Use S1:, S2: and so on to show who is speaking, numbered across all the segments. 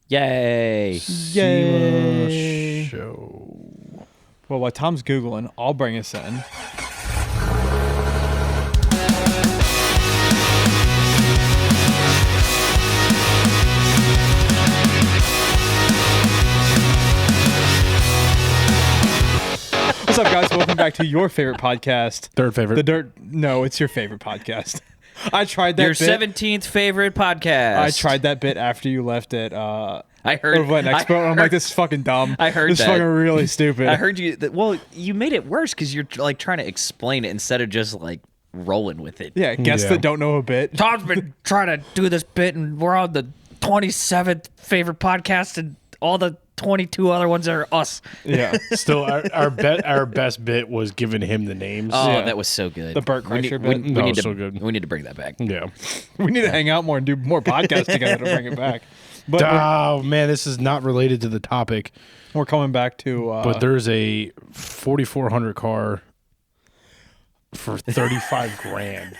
S1: Yay!
S2: SEMA show.
S3: Well, while Tom's Googling, I'll bring us in. What's up, guys? Welcome back to your favorite podcast.
S2: Third favorite.
S3: No, it's your favorite podcast. I tried that
S1: Your
S3: bit.
S1: 17th favorite podcast.
S3: I tried that bit after you left it.
S1: I heard.
S3: Overland Expo. And I'm like, this is fucking dumb.
S1: I heard
S3: this
S1: that.
S3: is fucking really stupid.
S1: I heard you. Well, you made it worse because you're like trying to explain it instead of just like rolling with it.
S3: Yeah, guests that don't know a bit.
S1: Tom's been trying to do this bit, and we're on the 27th favorite podcast, and all the 22 other ones are us.
S3: Yeah.
S2: Still, our best bit was giving him the names.
S1: Oh,
S3: Yeah.
S1: that was so good.
S3: The Burt Kreischer bit.
S1: We
S2: No,
S1: need to,
S2: so good.
S1: We need to bring that back.
S2: Yeah.
S3: We need to hang out more and do more podcasts together to bring it back. But
S2: Oh man, this is not related to the topic.
S3: we're coming back to.
S2: But there's a 4400 car for 35 grand.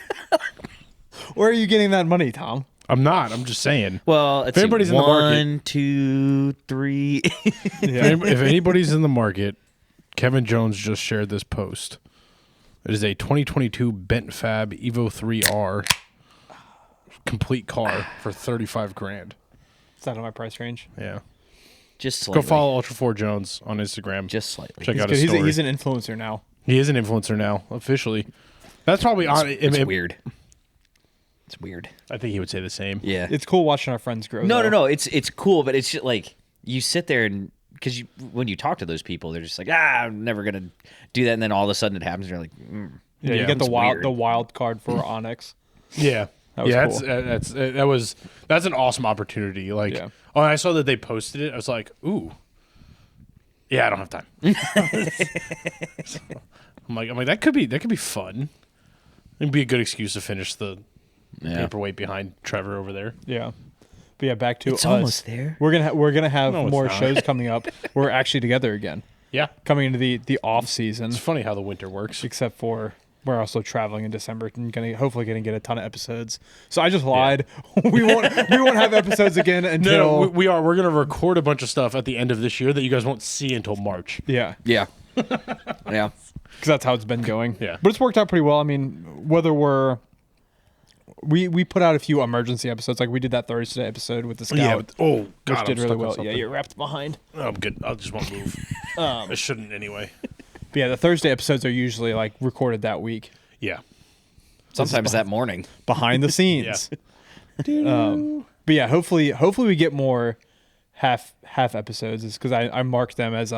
S3: Where are you getting that money, Tom?
S2: I'm not. I'm just saying.
S1: Well, it's
S2: anybody's in the market-
S1: 1, 2, 3.
S2: If anybody's in the market, Kevin Jones just shared this post. It is a 2022 Bent Fab Evo 3R complete car for 35 grand.
S3: Is that in my price range?
S2: Yeah.
S1: Just slightly.
S2: Go follow Ultra 4 Jones on Instagram.
S1: Just slightly.
S2: Check
S3: He's
S2: out
S3: good.
S2: his story.
S3: He's an influencer now.
S2: He is an influencer now, officially. That's probably on.
S1: It's weird. It's weird.
S2: I think he would say the same.
S1: Yeah.
S3: It's cool watching our friends grow.
S1: No,
S3: though.
S1: no, no. It's cool, but it's just like you sit there and because when you talk to those people, they're just like, I'm never gonna do that, and then all of a sudden it happens, and you're like,
S3: Yeah,
S2: Yeah,
S3: you get
S1: it's weird.
S3: the wild card for Onyx.
S2: Yeah.
S3: was
S2: Yeah,
S3: cool.
S2: that's an awesome opportunity. Like,
S3: Yeah.
S2: when I saw that they posted it, I was like, ooh, yeah, I don't have time. So, I'm like that could be fun. It'd be a good excuse to finish the paperweight behind Trevor over there.
S3: Yeah. But yeah, back to
S1: It's
S3: us.
S1: almost there.
S3: We're gonna have
S2: No, it's
S3: more
S2: not.
S3: shows coming up. We're actually together again,
S2: Yeah,
S3: coming into the off season.
S2: it's funny how the winter works.
S3: Except for we're also traveling in December and hopefully gonna get a ton of episodes. So I just lied. we won't have episodes again until
S2: No, we are. We're gonna record a bunch of stuff at the end of this year that you guys won't see until March.
S3: yeah,
S1: yeah, yeah.
S3: because that's how it's been going.
S2: Yeah.
S3: But it's worked out pretty well. I mean, whether we put out a few emergency episodes, like we did that Thursday episode with the Scout,
S2: Oh
S3: which
S2: God,
S3: did
S2: I'm
S3: really
S2: stuck on
S3: well. Yeah,
S2: something.
S3: you're wrapped behind.
S2: Oh, I'm good. I just won't move. I shouldn't anyway.
S3: But yeah, the Thursday episodes are usually like recorded that week,
S2: Yeah.
S1: Sometimes that morning.
S3: behind the scenes. But yeah, hopefully we get more half episodes, is because I mark them as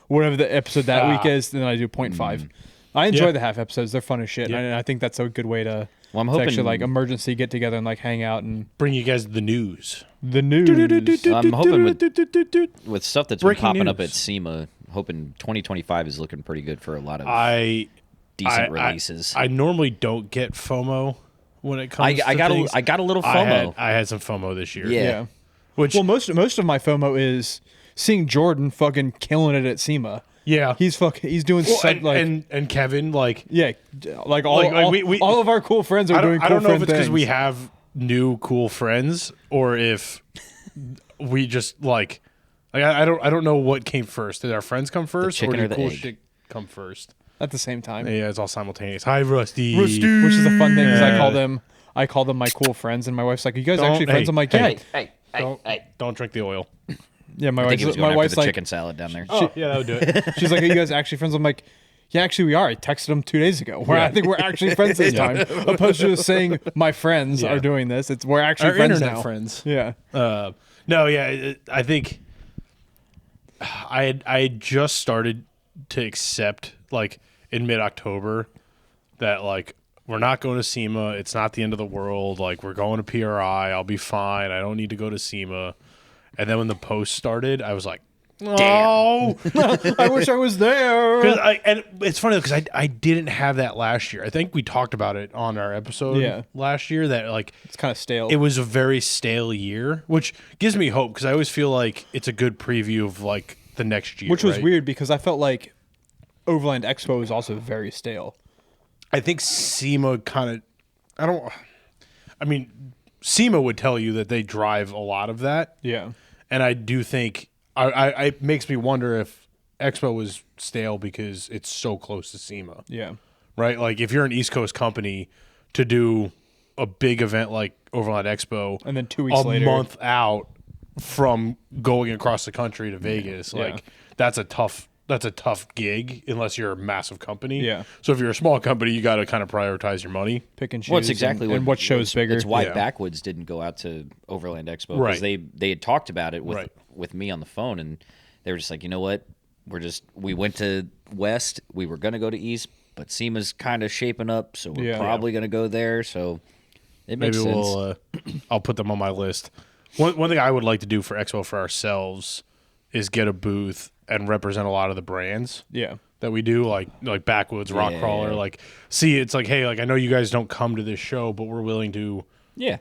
S3: whatever the episode that week is, then I do 0.5. I enjoy
S2: Yeah.
S3: the half episodes; they're fun as shit.
S2: Yeah.
S3: And I think that's a good way to,
S1: Well, I'm
S3: to
S1: hoping
S3: actually like emergency get together and like hang out and
S2: Bring you guys the news.
S3: the news.
S1: I'm hoping with stuff that's been
S2: Breaking
S1: popping up
S2: news.
S1: at SEMA. Hoping 2025 is looking pretty good for a lot of
S2: I
S1: decent releases.
S2: I normally don't get FOMO when it comes.
S1: I
S2: to
S1: got
S2: things.
S1: I got a little FOMO.
S2: I had some FOMO this year.
S1: Yeah.
S3: Yeah.
S2: Which
S3: Well, most of my FOMO is seeing Jordan fucking killing it at SEMA.
S2: yeah.
S3: He's doing
S2: Well,
S3: such,
S2: and Kevin like
S3: yeah, like all
S2: we-
S3: all of our cool friends are doing cool
S2: I don't know if
S3: friend
S2: it's because we
S3: things.
S2: have new cool friends or if we just like I don't know what came first. Did our friends come first
S1: chicken
S2: or
S1: or
S2: did
S1: the
S2: cool
S1: egg?
S2: shit come first?
S3: At the same time.
S2: Yeah, it's all simultaneous. Hi, Rusty.
S3: Which is a fun thing because
S2: Yeah.
S3: I call them my cool friends, and my wife's like, "Are you guys
S2: Don't-
S3: actually friends?"
S2: hey,
S3: I'm like,
S2: hey.
S3: "Yeah,
S2: Don't drink the oil.
S3: yeah." My
S1: I think he
S3: wife's
S1: was going after
S3: wife's
S1: the
S3: like,
S1: chicken salad down there.
S2: Oh, yeah, that would do it.
S3: she's like, "Are you guys actually friends?" I'm like, "Yeah, actually, we are." I texted them 2 days ago. Where I think we're actually friends this time, opposed to just saying my friends
S2: Yeah.
S3: are doing this. It's we're actually
S2: Our
S3: friends
S2: internet
S3: now.
S2: friends.
S3: Yeah,
S2: No, yeah, I think I had just started to accept like in mid-October that like we're not going to SEMA. It's not the end of the world. Like we're going to PRI. I'll be fine. I don't need to go to SEMA. And then when the post started, I was like, oh,
S3: I wish I was there.
S2: and it's funny because I didn't have that last year. I think we talked about it on our episode last year that like
S3: It's kind of stale.
S2: it was a very stale year, which gives me hope because I always feel like it's a good preview of like the next year.
S3: Which was
S2: right?
S3: weird because I felt like Overland Expo was also very stale.
S2: I think SEMA kind of, I mean, SEMA would tell you that they drive a lot of that.
S3: Yeah.
S2: And I do think it makes me wonder if Expo was stale because it's so close to SEMA.
S3: Yeah.
S2: Right? Like if you're an East Coast company to do a big event like Overland Expo
S3: And then 2 weeks
S2: a
S3: later,
S2: month out from going across the country to Vegas, like that's a tough gig unless you're a massive company.
S3: Yeah.
S2: So if you're a small company, you got to kind of prioritize your money.
S3: pick and choose.
S1: Well, it's exactly
S3: and what shows bigger.
S1: It's why
S2: Yeah.
S1: Backwoods didn't go out to Overland Expo
S2: Right.
S1: because they had talked about it
S2: Right.
S1: with me on the phone, and they were just like, you know what, we went to West, we were gonna go to East, but SEMA's kind of shaping up, so we're probably gonna go there. So it makes
S2: Maybe
S1: sense.
S2: we'll I'll put them on my list. One thing I would like to do for Expo for ourselves is get a booth and represent a lot of the brands
S3: Yeah.
S2: that we do, like Backwoods, Rockcrawler.
S1: Yeah.
S2: Like, see, it's like, hey, like I know you guys don't come to this show, but we're willing to,
S1: Yeah,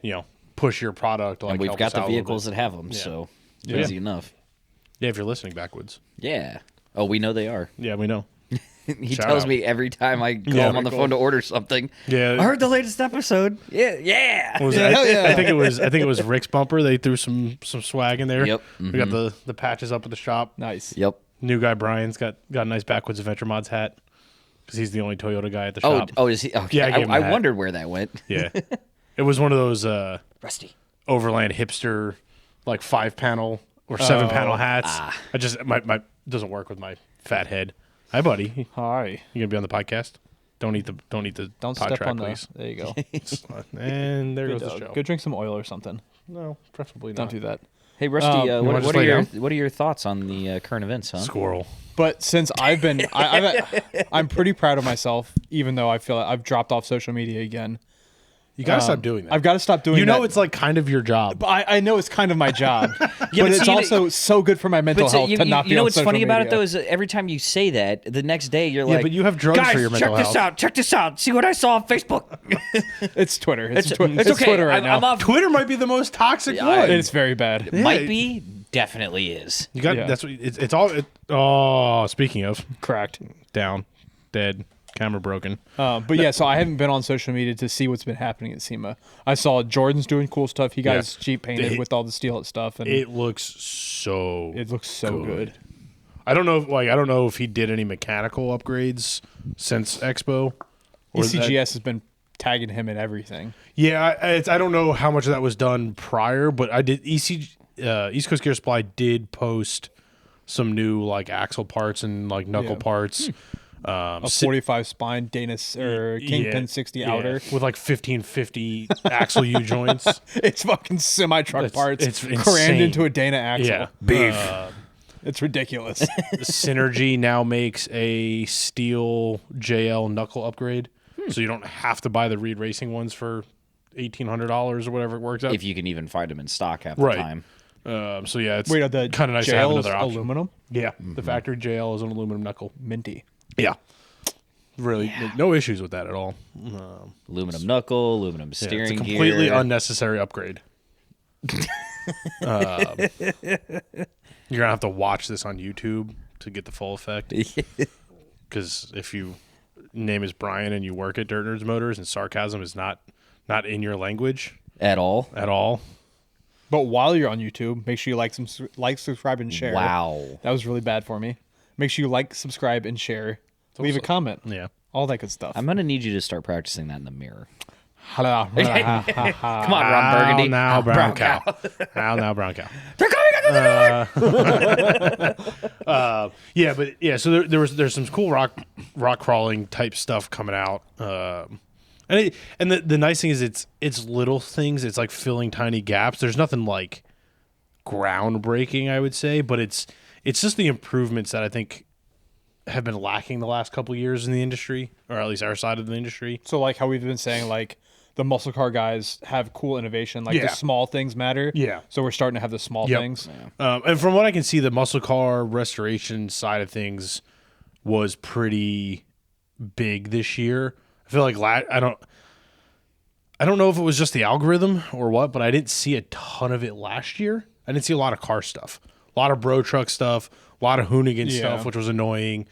S2: push your product. Like,
S1: and we've
S2: help
S1: got
S2: us
S1: the
S2: out a little
S1: vehicles
S2: bit.
S1: that have them, so easy enough.
S2: Yeah, if you're listening, Backwoods.
S1: Yeah. Oh, we know they are.
S2: Yeah, we know.
S1: He
S2: Shout
S1: tells
S2: out.
S1: me every time I call
S2: Yeah,
S1: him on the
S2: cool.
S1: phone to order something.
S2: Yeah.
S1: I heard the latest episode. Yeah.
S2: What was it? I think it was Rick's bumper. They threw some swag in there.
S1: Yep.
S2: We got the patches up at the shop.
S3: Nice.
S1: Yep.
S2: New guy Brian's got a nice Backwoods Adventure Mods hat because he's the only Toyota guy at the shop.
S1: Oh, is he? Okay.
S2: Yeah, I gave him
S1: I
S2: that.
S1: wondered where that went.
S2: Yeah, it was one of those
S1: Rusty.
S2: Overland hipster like 5-panel or 7-panel hats. I just my doesn't work with my fat head. Hi, buddy.
S3: Hi.
S2: You gonna be on the podcast? Don't eat the
S3: Don't
S2: pod
S3: step
S2: track,
S3: on the.
S2: please.
S3: There you go.
S2: And there
S3: Good
S2: goes the
S3: dog.
S2: show.
S3: Go drink some oil or something.
S2: No, preferably not.
S3: Don't do that.
S1: Hey, Rusty.
S2: wanna just
S1: What
S2: lay down?
S1: what are your thoughts on the current events, huh?
S2: Squirrel.
S3: But since I've been, I'm pretty proud of myself, even though I feel like I've dropped off social media again.
S2: You gotta stop doing that.
S3: I've got to stop doing.
S2: You know,
S3: that.
S2: it's like kind of your job.
S3: I know it's kind of my job, but
S1: but
S3: it's
S1: see,
S3: also so good for my mental health to not be
S1: you know
S3: on
S1: what's
S3: social
S1: funny about it
S3: media.
S1: though is that every time you say that, the next day you're
S2: Yeah,
S1: like,
S2: but you have drugs
S1: guys,
S2: for your mental
S1: check
S2: health.
S1: this out. Check this out. See what I saw on Facebook.
S3: It's Twitter. It's
S1: It's
S3: Twitter
S1: okay.
S3: right now.
S1: I'm off.
S2: Twitter might be the most toxic
S1: Yeah,
S2: one.
S3: It's very bad.
S1: Might be. Definitely is.
S2: You got
S3: Yeah.
S2: that's what it's all. Oh, speaking of,
S3: Cracked.
S2: down, dead, camera broken.
S3: But yeah, so I haven't been on social media to see what's been happening at SEMA. I saw Jordan's doing cool stuff. He got his Jeep painted with all the steel stuff, and
S2: It looks so.
S3: it looks so good.
S2: I don't know if he did any mechanical upgrades since Expo. or that-
S3: ECGS has been tagging him in everything.
S2: Yeah, I don't know how much of that was done prior, but I did. East Coast Gear Supply did post some new like axle parts and like knuckle parts.
S3: A 45 spine Dana or Kingpin 60 outer
S2: with like 1550 axle U joints.
S3: It's fucking semi truck parts.
S2: it's
S3: crammed
S2: insane.
S3: into a Dana axle.
S2: Yeah,
S1: Beef.
S3: It's ridiculous.
S2: Synergy now makes a steel JL knuckle upgrade, so you don't have to buy the Reed Racing ones for $1,800 or whatever it works out.
S1: If you can even find them in stock half the
S2: Right.
S1: time.
S2: So yeah, it's
S3: Wait, are the
S2: kind of nice to have
S3: jails
S2: another option.
S3: aluminum?
S2: Yeah, the factory JL is an aluminum knuckle.
S3: Minty.
S2: Yeah, really, no issues with that at all.
S1: Aluminum knuckle, aluminum
S2: Yeah,
S1: steering
S2: it's a completely
S1: gear.
S2: unnecessary upgrade. You're gonna have to watch this on YouTube to get the full effect. Because if you name is Brian and you work at DirtNerds Motors and sarcasm is not in your language
S1: At all.
S2: at all.
S3: But while you're on YouTube, make sure you like, subscribe, and share.
S1: Wow.
S3: That was really bad for me. Make sure you like, subscribe, and share. Leave a comment.
S2: Yeah.
S3: All that good stuff.
S1: I'm going to need you to start practicing that in the mirror.
S3: Come
S1: Come on, Ron Burgundy.
S2: Now brown cow. Now brown cow.
S1: They're coming out the door!
S2: Yeah, but yeah, so there's some cool rock crawling type stuff coming out. And the nice thing is it's little things. It's like filling tiny gaps. There's nothing like groundbreaking, I would say, but it's just the improvements that I think have been lacking the last couple of years in the industry, or at least our side of the industry.
S3: So like how we've been saying, like the muscle car guys have cool innovation. Like
S2: Yeah.
S3: the small things matter.
S2: Yeah.
S3: So we're starting to have the small
S2: Yep.
S3: things.
S2: And from what I can see, the muscle car restoration side of things was pretty big this year. I feel like I don't know if it was just the algorithm or what, but I didn't see a ton of it last year. I didn't see a lot of car stuff, a lot of bro truck stuff, a lot of Hoonigan stuff, which was annoying.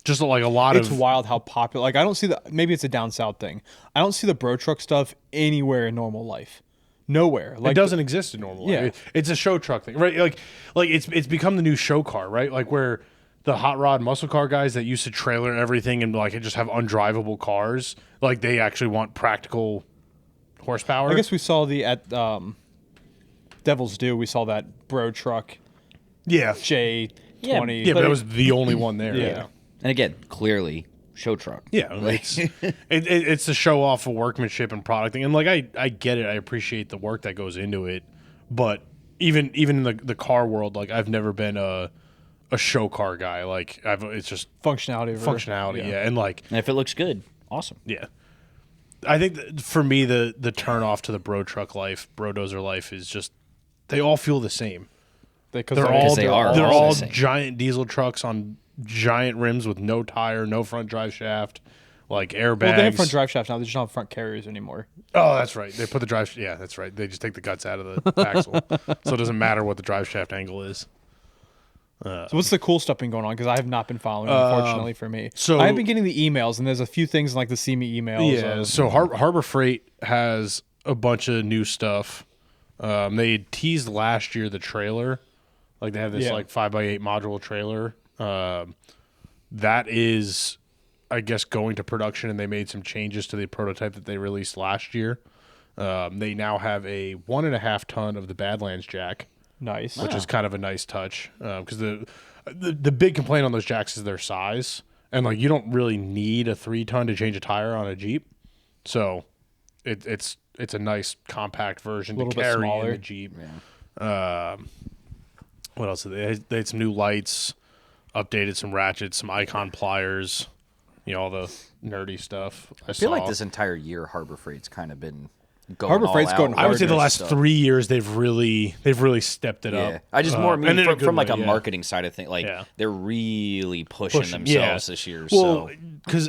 S2: Just like a lot
S3: It's
S2: of
S3: wild how popular. Like I don't see maybe it's a down south thing. I don't see the bro truck stuff anywhere in normal life. nowhere. Like
S2: it doesn't exist in normal life.
S3: Yeah.
S2: It's a show truck thing, right? Like it's become the new show car, right? Like where the hot rod muscle car guys that used to trailer everything and like just have undrivable cars, like they actually want practical horsepower.
S3: I guess we saw at Devil's Due. We saw that bro truck
S2: yeah,
S3: J20.
S2: yeah, but it was the only one there.
S3: Yeah.
S1: And again, clearly show truck.
S2: Yeah, it's to show off of workmanship and product thing, and like I get it, I appreciate the work that goes into it, but even in the car world, like I've never been a show car guy. Like it's just
S3: Functionality.
S2: yeah, and like
S1: And if it looks good, awesome.
S2: yeah, I think that for me the turn off to the bro truck life, bro dozer life is just they all feel the same. They're all
S1: the same.
S2: giant diesel trucks on giant rims with no tire, no front drive shaft, like airbags.
S3: Well, they have front drive shafts now. They just don't have front carriers anymore.
S2: Oh, that's right. They put the drive. Yeah, that's right. They just take the guts out of the axle, so it doesn't matter what the drive shaft angle is.
S3: So what's the cool stuff been going on? Because I have not been following, unfortunately for me.
S2: so-
S3: I've been getting the emails, and there's a few things like the SEMA emails.
S2: Yeah. So Harbor Freight has a bunch of new stuff. They had teased last year the trailer, like they have this like 5x8 module trailer. That is, I guess, going to production, and they made some changes to the prototype that they released last year. They now have a 1.5 ton of the Badlands jack,
S3: Nice.
S2: which is kind of a nice touch because the big complaint on those jacks is their size, and like you don't really need a 3 ton to change a tire on a Jeep, so it's a nice compact version to
S3: Little bit
S2: carry in
S3: smaller.
S2: the Jeep. What else? They had some new lights, updated some ratchets, some Icon pliers, all the nerdy stuff.
S1: I feel like this entire year Harbor Freight's kind of been going
S3: Harbor
S1: all
S3: Freight's
S1: out
S3: going
S1: with
S2: I would say the
S1: this
S2: last
S1: stuff.
S2: 3 years they've really stepped it
S1: Yeah,
S2: up.
S1: I just more
S2: and
S1: mean
S2: in a good
S1: from like
S2: way,
S1: a
S2: yeah.
S1: marketing side of things. Like
S2: Yeah.
S1: they're really pushing
S2: Pushing,
S1: themselves
S2: yeah.
S1: this year.
S2: Well,
S1: So
S2: because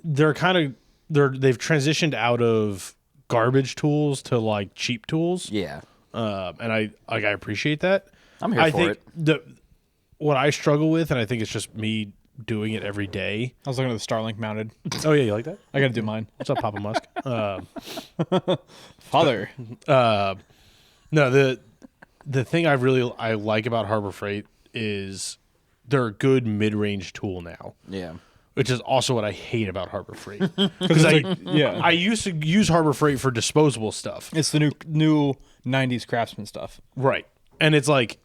S2: they've transitioned out of garbage tools to like cheap tools.
S1: yeah,
S2: And I appreciate that.
S1: I'm here
S2: I
S1: for
S2: think
S1: it.
S2: What I struggle with, and I think it's just me doing it every day.
S3: I was looking at the Starlink mounted.
S2: Oh yeah, you like that?
S3: I got to do mine.
S2: What's up, Papa Musk?
S3: Father.
S2: No, the thing I like about Harbor Freight is they're a good mid-range tool now,
S1: Yeah,
S2: which is also what I hate about Harbor Freight. Because I used to use Harbor Freight for disposable stuff.
S3: It's the new 90s Craftsman stuff.
S2: Right. And it's like,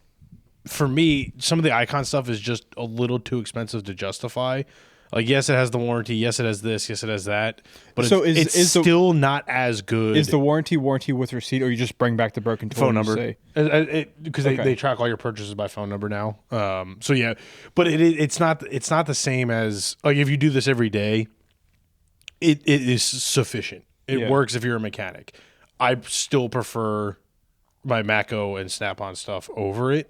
S2: for me, some of the Icon stuff is just a little too expensive to justify. Like, yes, it has the warranty. Yes, it has this. Yes, it has that. But
S3: So
S2: it's
S3: is the-
S2: still not as good.
S3: Is the warranty with receipt, or you just bring back the broken tool
S2: phone
S3: and
S2: number?
S3: say-
S2: Because
S3: Okay.
S2: they track all your purchases by phone number now. So yeah, but it's not the same as like if you do this every day. It is sufficient. It
S3: Yeah.
S2: works if you're a mechanic. I still prefer my Mako and Snap-on stuff over it.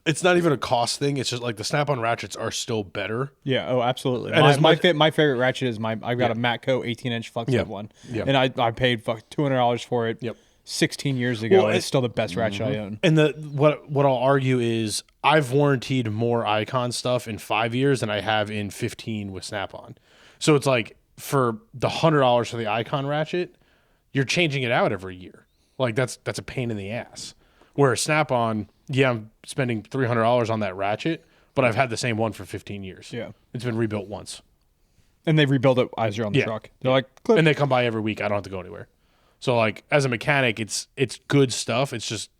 S2: It's not even a cost thing. It's just like the Snap-on ratchets are still better.
S3: Yeah. Oh, absolutely.
S2: And as
S3: My
S2: much-
S3: favorite ratchet is I've got a Matco 18-inch flex
S2: Yeah.
S3: head one,
S2: Yeah.
S3: and I paid $200 for it.
S2: Yep.
S3: 16 years ago,
S2: Well,
S3: and it's still the best ratchet I own.
S2: And what I'll argue is I've warrantied more Icon stuff in 5 years than I have in 15 with Snap-on. So it's like for the $100 for the Icon ratchet, you're changing it out every year. Like that's a pain in the ass. Whereas Snap-on, yeah, I'm spending $300 on that ratchet, but I've had the same one for 15 years.
S3: Yeah.
S2: It's been rebuilt once.
S3: And they rebuild it as you're on the
S2: Yeah.
S3: truck. They're like, clip.
S2: And they come by every week. I don't have to go anywhere. So like as a mechanic, it's good stuff. It's just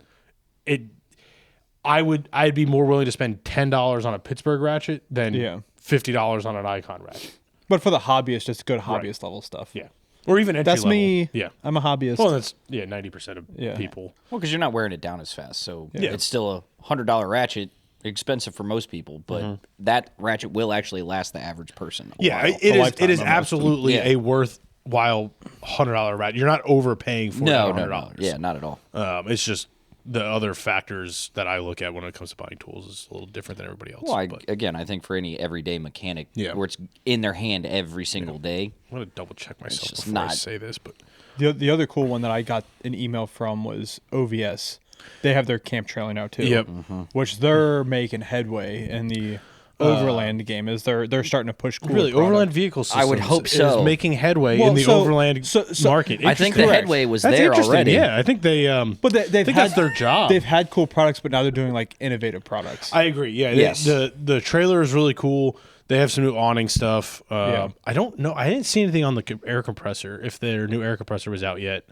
S2: I'd be more willing to spend $10 on a Pittsburgh ratchet than
S3: Yeah.
S2: $50 on an Icon ratchet.
S3: But for the hobbyist, it's good hobbyist level stuff.
S2: Yeah. Or even entry
S3: That's
S2: level.
S3: me.
S2: Yeah.
S3: I'm a hobbyist.
S2: Well, that's 90% of
S3: Yeah.
S2: people.
S1: well, because you're not wearing it down as fast, so
S2: Yeah.
S1: it's still a $100 ratchet. Expensive for most people, but that ratchet will actually last the average person. A
S2: Yeah,
S1: while.
S2: it is
S3: lifetime almost.
S2: absolutely
S1: Yeah.
S2: a worthwhile $100 ratchet. You're not overpaying for
S1: No,
S2: $100.
S1: yeah, not at all.
S2: It's just the other factors that I look at when it comes to buying tools is a little different than everybody else.
S1: Well,
S2: but
S1: I think for any everyday mechanic,
S2: Yeah.
S1: where it's in their hand every single day,
S2: I'm going to double check myself
S1: just
S2: before I
S1: not-
S2: say this, but
S3: The other cool one that I got an email from was OVS. They have their camp trailer now too.
S2: Yep.
S3: Which they're making headway in the overland game. Is they're starting to push cooler
S2: really
S3: product.
S2: overland vehicle systems.
S1: I would hope so.
S2: Is making headway
S3: Well,
S2: in the
S3: so-
S2: overland
S3: so-
S2: market.
S1: I think the headway was
S2: That's
S1: there
S2: interesting.
S1: already.
S2: Yeah, I think they.
S3: But they've
S2: think
S3: had
S2: that's their job.
S3: They've had cool products, but now they're doing like innovative products.
S2: I agree. Yeah.
S1: Yes.
S2: The trailer is really cool. They have some new awning stuff.
S3: Yeah.
S2: I don't know. I didn't see anything on the air compressor. If their new air compressor was out yet.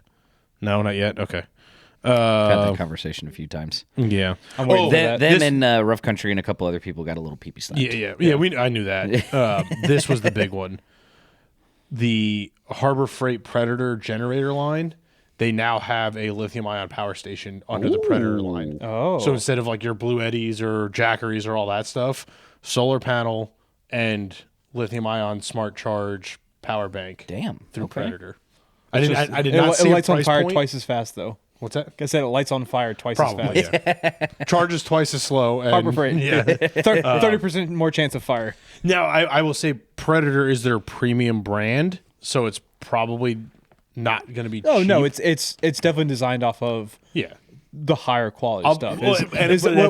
S2: No, not yet. Okay.
S1: Had that conversation a few times.
S2: Yeah.
S3: I'm waiting for that.
S1: Them and Rough Country and a couple other people got a little pee-pee slapped.
S2: Yeah. I knew that. This was the big one. The Harbor Freight Predator generator line. They now have a lithium-ion power station under the Predator line.
S3: Oh.
S2: So instead of like your Blue Eddies or Jackeries or all that stuff, solar panel and lithium-ion smart charge power bank.
S1: Damn.
S2: Through
S1: Okay.
S2: Predator. I did not see
S3: it
S2: a
S3: lights on
S2: price
S3: fire
S2: point.
S3: twice as fast though.
S2: What's that?
S3: Like I said, it lights on fire twice
S2: Probably,
S3: as fast.
S2: yeah. Charges twice as slow. And,
S3: Harbor Freight.
S2: Yeah.
S3: 30% more chance of fire.
S2: Now, I will say Predator is their premium brand, so it's probably not going to be
S3: Oh
S2: cheap.
S3: no, it's definitely designed off of
S2: Yeah.
S3: the higher quality stuff.
S2: well,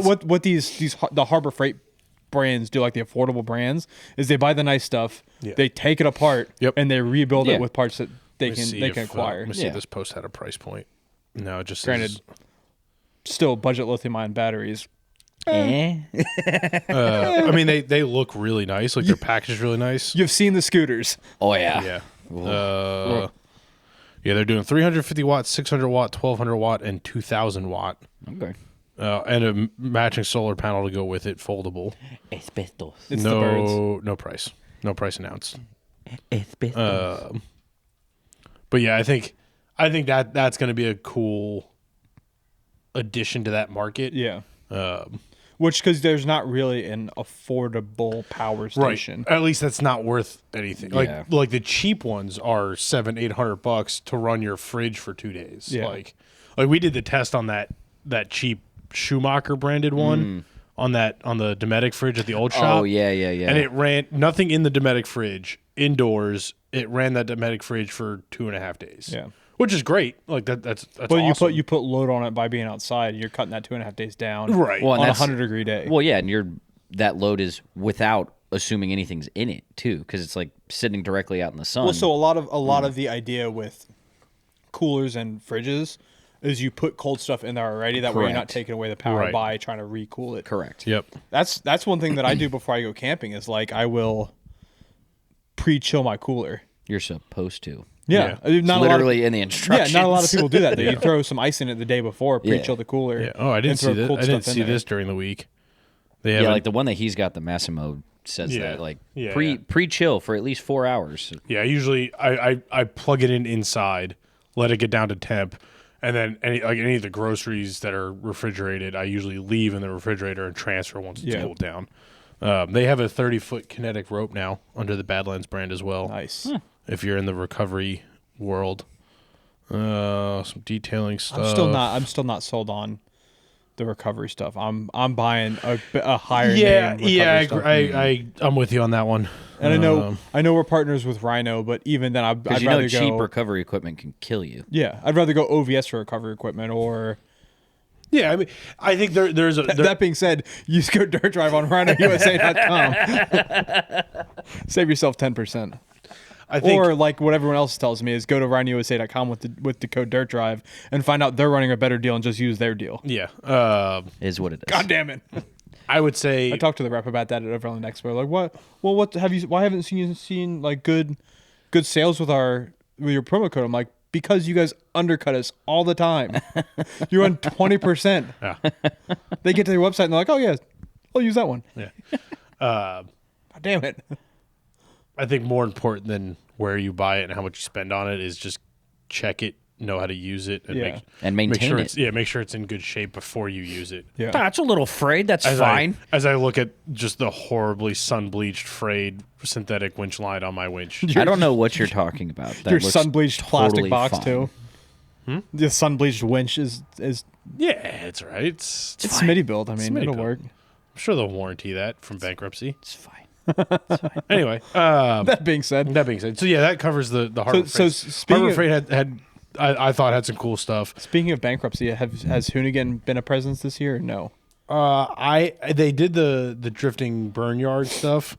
S3: What the Harbor Freight brands do, like the affordable brands, is they buy the nice stuff,
S2: Yeah.
S3: they take it apart,
S2: Yep.
S3: and they rebuild
S1: Yeah.
S3: it with parts that they
S2: Let me see
S3: can
S2: if,
S3: acquire.
S2: Let me see
S1: Yeah.
S2: if this post had a price point. No, it just
S3: Granted,
S2: says,
S3: still budget lithium-ion batteries.
S1: Eh?
S2: I mean, they look really nice. Like their package is really nice.
S3: You've seen the scooters.
S1: Oh, yeah.
S2: Yeah. Yeah, they're doing 350 watt, 600 watt, 1200 watt, and 2000 watt.
S1: Okay.
S2: And a matching solar panel to go with it, foldable.
S1: Espetos.
S3: It's the birds.
S2: No price. No price announced.
S1: Espetos.
S2: But yeah, I think that's going to be a cool addition to that market.
S3: Yeah. Which, because there's not really an affordable power station.
S2: At least that's not worth anything.
S1: Yeah.
S2: Like the cheap ones are $700-800 to run your fridge for 2 days.
S3: Yeah.
S2: Like we did the test on that cheap Schumacher branded one on the Dometic fridge at the old shop.
S1: Oh, yeah.
S2: And it ran nothing in the Dometic fridge indoors. It ran that Dometic fridge for 2.5 days.
S3: Yeah.
S2: Which is great. Like that's
S3: But
S2: awesome.
S3: you put load on it by being outside. You're cutting that 2.5 days down.
S2: Right.
S1: Well, and
S3: on a
S1: that's-
S3: 100-degree day.
S1: Well, yeah, and that load is without assuming anything's in it, too, because it's like sitting directly out in the sun.
S3: Well, so a lot of the idea with coolers and fridges is you put cold stuff in there already. That way you're not
S1: Correct.
S3: taking away the power
S2: Right.
S3: by trying to recool it.
S1: Correct.
S2: Yep.
S3: That's one thing that I do before I go camping is like I will pre-chill my cooler.
S1: You're supposed to.
S3: Yeah,
S2: Yeah.
S3: not
S1: Literally in the instructions.
S3: Yeah, not a lot of people do that. You throw some ice in it the day before, pre-chill the cooler.
S2: Yeah. Oh, I didn't
S3: and
S2: see
S3: throw
S2: this.
S3: cold
S2: I didn't
S3: stuff in
S2: see
S3: there.
S2: this during the week. They
S1: Yeah,
S2: haven't-
S1: like the one that he's got, the Massimo says
S2: Yeah.
S1: that, like
S2: Yeah,
S1: pre-chill for at least 4 hours.
S2: Yeah, usually I plug it in inside, let it get down to temp, and then any of the groceries that are refrigerated, I usually leave in the refrigerator and transfer once it's
S3: Yeah.
S2: cooled down. They have a 30-foot kinetic rope now under the Badlands brand as well.
S3: Nice.
S2: If you're in the recovery world, some detailing stuff.
S3: I'm still not sold on the recovery stuff. I'm buying a higher
S2: Yeah,
S3: name recovery
S2: yeah,
S3: stuff.
S2: I'm with you on that one.
S3: And I know we're partners with Rhino, but even then, I'd
S1: Because
S3: rather
S1: cheap
S3: go.
S1: recovery equipment can kill you.
S3: Yeah, I'd rather go OVS for recovery equipment. Or
S2: Yeah, I mean, I think there's a
S3: that being said, use code Dirt Drive on RhinoUSA.com. Save yourself 10%.
S2: I think
S3: Or like what everyone else tells me is go to RhinoUSA.com with the code Dirt Drive and find out they're running a better deal and just use their deal.
S2: yeah.
S1: Is what it is.
S3: God damn it!
S2: I would say
S3: I talked to the rep about that at Overland Expo. Like, what? Well, what have you? Why haven't you seen like good sales with your promo code? I'm like, because you guys undercut us all the time. You run 20%.
S2: Yeah.
S3: They get to their website and they're like, oh yeah, I'll use that one.
S2: Yeah.
S3: God damn it.
S2: I think more important than where you buy it and how much you spend on it is just check it, know how to use it, and
S3: Yeah.
S1: And
S2: make
S1: maintain
S2: sure
S1: it.
S2: make sure it's in good shape before you use it.
S3: Yeah.
S1: That's a little frayed. That's
S2: As
S1: fine.
S2: as I look at just the horribly sun bleached frayed synthetic winch line on my winch.
S1: I don't know what you're talking about. That
S3: Your
S1: looks
S3: sun bleached plastic
S1: totally
S3: box
S1: fine.
S3: too. The sun bleached winch is
S2: Yeah, it's right. It's
S3: it's Smitty build. I mean,
S2: Smitty
S3: it'll
S2: build.
S3: work.
S2: I'm sure they'll warranty that from bankruptcy.
S1: It's fine.
S2: Anyway,
S3: That being said,
S2: that being said, so yeah, that covers the Harbor
S3: So
S2: Freight.
S3: speaking
S2: Harbor
S3: of-
S2: Freight had I thought had some cool stuff.
S3: speaking of bankruptcy, has Hoonigan been a presence this year or no?
S2: They did the drifting burn yard stuff.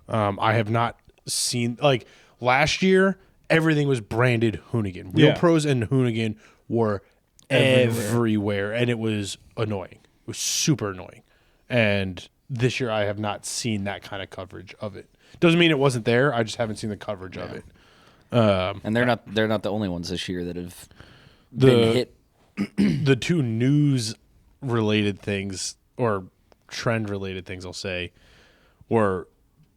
S2: I have not seen, like, last year everything was branded Hoonigan. Wheel Pros and Hoonigan were everywhere, and it was annoying. It was super annoying. And this year I have not seen that kind of coverage of it. Doesn't mean it wasn't there. I just haven't seen the coverage of it.
S1: And they're not the only ones this year that have been hit.
S2: The two news related things, or trend related things, I'll say, were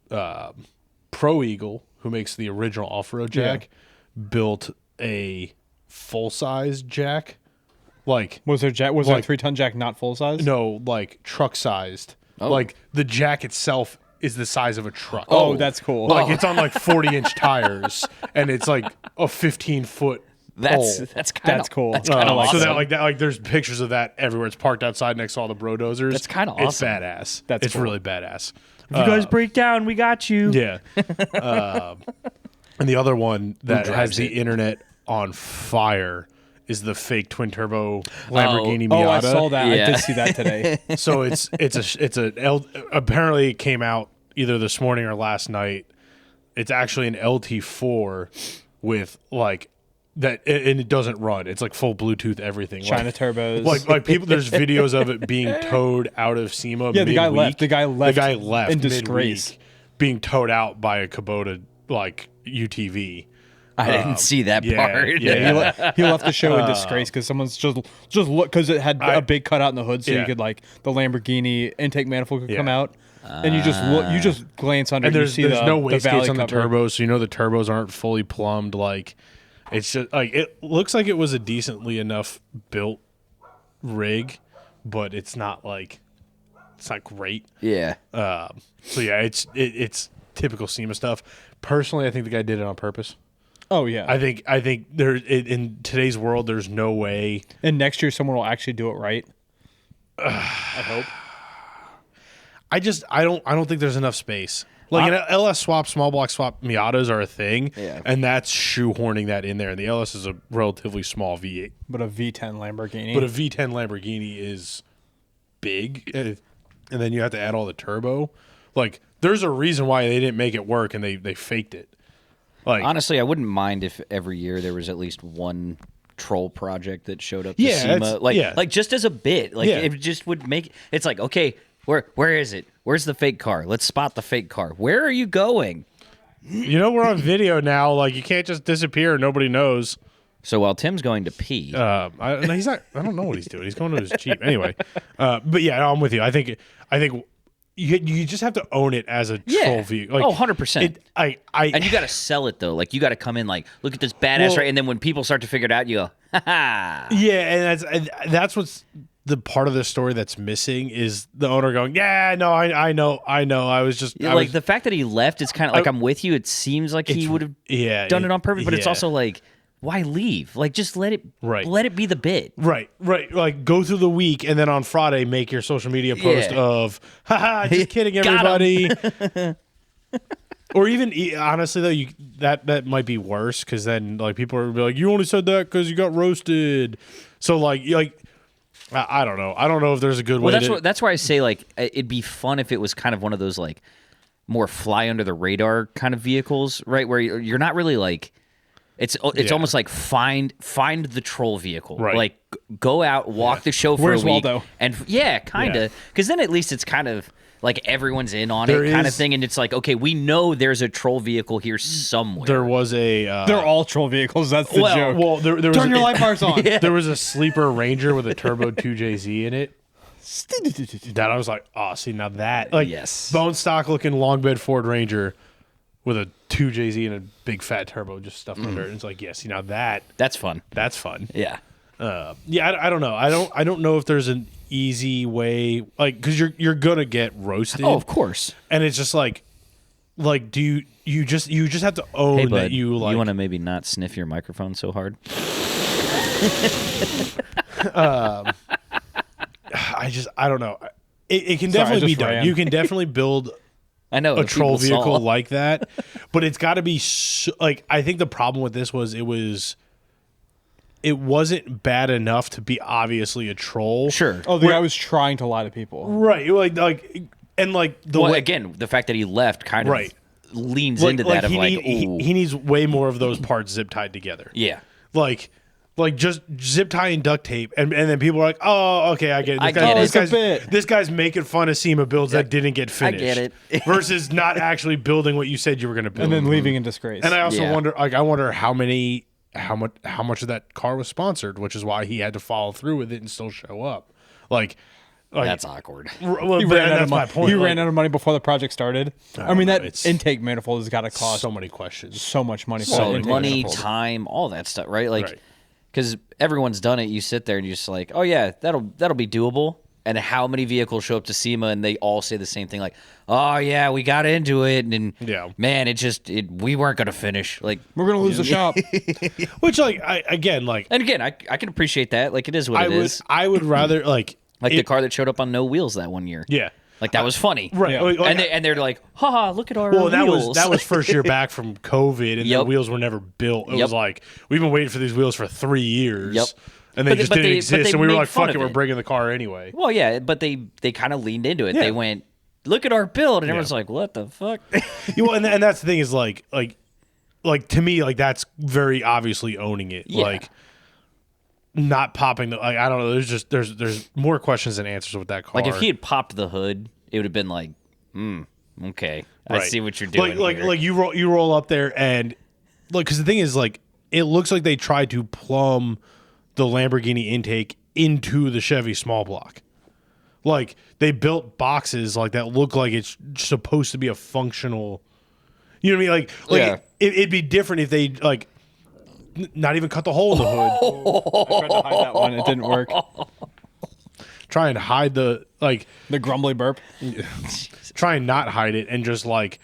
S2: Pro Eagle, who makes the original off-road jack, built a full-size jack. Like,
S3: was there a 3-ton jack not full size?
S2: No, like truck-sized.
S1: Oh.
S2: Like the jack itself is the size of a truck.
S3: Oh, that's cool.
S2: Like it's on like 40-inch tires, and it's like a 15-foot.
S1: That's
S3: cool.
S1: That's kind of awesome.
S2: So that there's pictures of that everywhere. It's parked outside next to all the bro dozers.
S1: That's kind of awesome.
S2: It's badass.
S3: That's
S2: it's
S3: cool.
S2: really badass.
S4: If you guys break down, we got you.
S2: Yeah. And the other one that has the internet on fire is the fake twin turbo Lamborghini Miata.
S3: Oh, I saw that.
S1: Yeah.
S3: I did see that today.
S2: So apparently it came out either this morning or last night. It's actually an LT4 with like that, and it doesn't run. It's like full Bluetooth everything.
S3: China
S2: like,
S3: turbos.
S2: Like people. There's videos of it being towed out of SEMA.
S3: Yeah, the guy
S2: midweek.
S3: left. The guy left in
S2: midweek,
S3: disgrace,
S2: being towed out by a Kubota like UTV.
S1: I didn't see that part.
S2: Yeah.
S3: he left the show in disgrace because someone's just look, because it had a big cutout in the hood, so you could, like, the Lamborghini intake manifold could come out, and you just look, you just glance under,
S2: And there's no wastegates on the
S3: cover.
S2: turbos, so you know the turbos aren't fully plumbed. Like, it's just like, it looks like it was a decently enough built rig, but it's not great.
S1: Yeah.
S2: So yeah, it's typical SEMA stuff. Personally, I think the guy did it on purpose.
S3: Oh yeah,
S2: I think there in today's world, there's no way.
S3: And next year, someone will actually do it right. I hope.
S2: I don't think there's enough space. Like an LS swap, small block swap Miatas are a thing, and that's shoehorning that in there. And the LS is a relatively small V8,
S3: But a V10 Lamborghini.
S2: but a V10 Lamborghini is big, and then you have to add all the turbo. Like, there's a reason why they didn't make it work, and they faked it. Like,
S1: Honestly, I wouldn't mind if every year there was at least one troll project that showed up to
S2: Yeah,
S1: SEMA. Like just as a bit. Like,
S2: Yeah.
S1: it just would make it's like, okay, where is it? Where's the fake car? Let's spot the fake car. Where are you going?
S2: you know, we're on video now. Like, you can't just disappear and nobody knows.
S1: So while Tim's going to pee,
S2: No, he's not. I don't know what he's doing. He's going to his Jeep anyway. But yeah, no, I'm with you. I think you just have to own it as a troll vehicle. Like,
S1: 100%. And you got to sell it though. Like, you got to come in like, look at this badass,
S2: Well-
S1: right? And then when people start to figure it out, you go, ha ha.
S2: Yeah, and that's what's the part of the story that's missing is the owner going, yeah, no, I know. I was just
S1: Like the fact that he left, it's kind of like, I'm with you. It seems like he would have done it on purpose, but it's also like, why leave? Like, just let it be the bit.
S2: Right. Like, go through the week, and then on Friday, make your social media post of, haha, just kidding, everybody. Or even, honestly, though, that might be worse, because then, like, people are be like, you only said that because you got roasted. So, like, I don't know. I don't know if there's a good way
S1: That's why I say, like, it'd be fun if it was kind of one of those, like, more fly under the radar kind of vehicles, right? Where you're not really, like, it's almost like find the troll vehicle.
S2: Right.
S1: Like, go out, walk the show for
S3: Where's
S1: a week.
S3: Waldo?
S1: And, kind of. Because then at least it's kind of like everyone's in on
S2: There
S1: it kind of
S2: is-
S1: thing. And it's like, okay, we know there's a troll vehicle here somewhere.
S2: There was a...
S3: They're all troll vehicles. That's the joke.
S2: Well, there was
S3: Turn your light bars on.
S2: There was a sleeper Ranger with a turbo 2JZ in it. That I was like, oh, see, now that, like,
S1: Yes.
S2: bone stock looking long bed Ford Ranger with a 2JZ and a big fat turbo just stuffed under it. And it's like, yeah, see, now
S1: That's fun.
S2: that's fun.
S1: Yeah.
S2: I don't know. I don't know if there's an easy way, like, because you're gonna get roasted.
S1: Oh, of course.
S2: And it's just like do you just have to own
S1: Hey, bud,
S2: that you like.
S1: you want to maybe not sniff your microphone so hard?
S2: I don't know. It can
S3: Sorry, I
S2: definitely be
S3: just
S2: done.
S3: ran.
S2: You can definitely build
S1: I know.
S2: a
S1: if
S2: troll
S1: people
S2: vehicle
S1: saw.
S2: like that, but it's got to be like, I think the problem with this was it it wasn't bad enough to be obviously a troll.
S1: Sure.
S3: Oh, the guy was trying to lie to people.
S2: Right. And like the
S1: Well,
S2: way,
S1: again, the fact that he left kind of
S2: Right.
S1: leans into that of like, ooh.
S2: he needs way more of those parts zip tied together.
S1: Yeah.
S2: Like just zip tie and duct tape, and then people are like, "Oh, okay, I get it."
S1: I get it.
S2: This guy's making fun of SEMA builds that didn't get finished.
S1: get it.
S2: versus not actually building what you said you were going to build,
S3: And then leaving in disgrace.
S2: And I also
S1: Yeah.
S2: wonder how much of that car was sponsored, which is why he had to follow through with it and still show up. Like
S1: That's awkward.
S2: well,
S3: He
S2: but
S3: ran out
S2: that's
S3: of
S2: my
S3: money.
S2: point.
S3: He
S2: Like,
S3: ran out of money before the project started. I mean,
S2: know,
S3: that
S2: it's-
S3: intake manifold has got to cost
S2: so many questions.
S3: so much money. For
S1: So
S3: that intake
S1: money,
S3: manifold.
S1: time, all that stuff, right? Like,
S2: Right.
S1: because everyone's done it. You sit there and you're just like, oh yeah, that'll be doable. And how many vehicles show up to SEMA and they all say the same thing, like, oh yeah, we got into it, and
S2: Yeah.
S1: man, we weren't gonna finish. Like,
S3: We're gonna lose the shop.
S2: Which again,
S1: and again, I can appreciate that. Like, it is what it is.
S2: I would rather like
S1: The car that showed up on no wheels that one year.
S2: Yeah.
S1: Like, that was funny.
S2: Right.
S3: Yeah.
S2: Like,
S1: And they're like, haha, look at our
S2: well,
S1: wheels.
S2: that was first year back from COVID, and the
S1: Yep.
S2: wheels were never built. It
S1: Yep.
S2: was like we've been waiting for these wheels for 3 years.
S1: Yep.
S2: And they
S1: But
S2: just
S1: they-
S2: didn't
S1: but they
S2: exist, and we were
S1: made
S2: like,
S1: fun
S2: "Fuck
S1: of
S2: it, we're
S1: it.
S2: bringing the car anyway."
S1: Well, yeah, but they kind of leaned into it.
S2: Yeah.
S1: They went, look at our build, and everyone's like, what the fuck?
S2: Well, and that's the thing is like to me, like that's very obviously owning it.
S1: Yeah.
S2: Like not popping the like I don't know. There's more questions than answers with that car.
S1: Like, if he had popped the hood, it would have been like, okay, I
S2: Right.
S1: see what you're doing.
S2: Like
S1: here.
S2: like you roll up there and like because the thing is like it looks like they tried to plumb the Lamborghini intake into the Chevy small block. Like they built boxes like that look like it's supposed to be a functional. You know what I mean? Like
S1: Yeah.
S2: it'd be different if they like not even cut the hole in the hood.
S3: I tried to hide that one. It didn't work.
S2: Try and hide the like.
S3: The grumbly burp.
S2: Try and not hide it and just like